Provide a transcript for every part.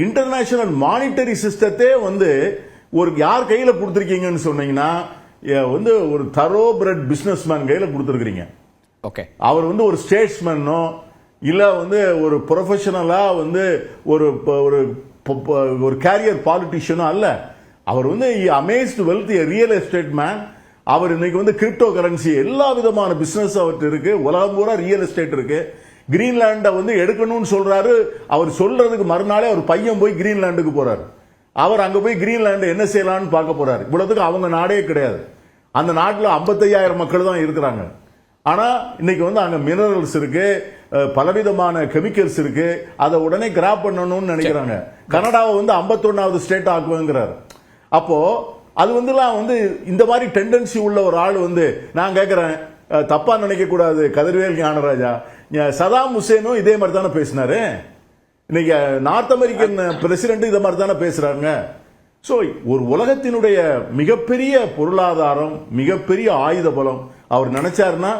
International monetary சிஸ்டத்தை வந்து ஒரு யார் கையில கொடுத்திருக்கீங்கன்னு சொன்னீங்கன்னா வந்து ஒரு தரோ பிரெட் பிசினஸ் மேன் கையில கொடுத்திருக்கீங்க. ஓகே, அவர் வந்து ஒரு ஸ்டேட்ஸ்மேனோ இல்ல வந்து ஒரு ப்ரொஃபஷனலா வந்து ஒரு ஒரு கேரியர் பாலிட்டிஷியனோ அல்ல. அவர் வந்து amassed wealth real estate man. அவர் இன்னைக்கு வந்து கிரிப்டோ கரன்சி எல்லா விதமான பிசினஸ் அவர்கிட்ட இருக்கு. உலகம் பூரா ரியல் எஸ்டேட் இருக்கு. கிரீன்லாண்டை வந்து எடுக்கணும்னு சொல்றாரு. அவர் சொல்றதுக்கு மறுநாளே அவர் பையன் போய் கிரீன்லாண்டுக்கு போறாரு. அவர் அங்க போய் கிரீன்லாண்டு என்ன செய்யலாம்னு பார்க்க போறாரு. இவ்வளவுக்கு அவங்க நாடே கிடையாது. அந்த நாட்டில் 55,000 மக்கள் தான் இருக்கிறாங்க. ஆனா இன்னைக்கு வந்து அங்க மினரல்ஸ் இருக்கு, பலவிதமான கெமிக்கல்ஸ் இருக்கு. அதை உடனே கிராப் பண்ணணும்னு நினைக்கிறாங்க. கனடாவை வந்து 51வது ஸ்டேட் ஆக்குவேங்கிறாரு. அப்போ அது வந்து இந்த மாதிரி டெண்டன்சி உள்ள ஒரு ஆள் வந்து நான் கேட்கிறேன், தப்பா நினைக்க கூடாது கதிர்வேல் ஞானராஜா, சதாம் ஹுசேனும் இதே மாதிரி தானே பேசினாரு. இன்னைக்கு நார்த் அமெரிக்கன் பிரசிடென்ட் இதை மாதிரி தானே பேசுறாங்க. சோ ஒரு உலகத்தினுடைய மிகப்பெரிய பொருளாதாரம், மிகப்பெரிய ஆயுத பலம் அவர் நினைச்சாருன்னா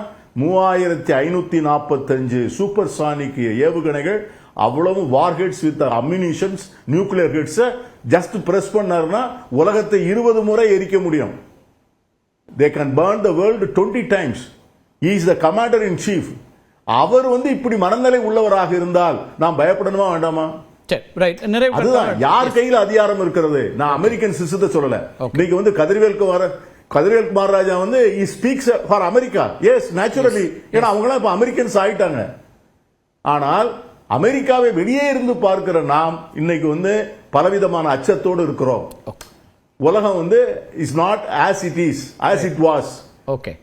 3545 சூப்பர் சானிக் ஏவுகணைகள், அவ்வளவு warheads with ammunitions, nuclear heads just press பண்ணாருன்னா உலகத்தை 20 முறை எரிக்க முடியும். They can burn the world 20 times. He is the commander in chief. அவர் வந்து இப்படி மனநிலை உள்ளவராக இருந்தால் நாம் பயப்படணுமா வேண்டாமா? அதுதான் யார் கையில் அதிகாரம் இருக்கிறது. நான் அமெரிக்கன் சிஸ்டத்தை சொல்லல. இன்னைக்கு வந்து கதிர்வேல் குமார் ராஜா வந்து he speaks for America. Yes, naturally. ஏன்னா அவங்களாம் இப்ப அமெரிக்கன்ஸ் ஆயிட்டாங்க. ஆனால் அமெரிக்காவை வெளியே இருந்து பார்க்கிற நாம் இன்னைக்கு வந்து பலவிதமான அச்சத்தோடு இருக்கிறோம். உலகம் வந்து is not as it is, as it was. Okay.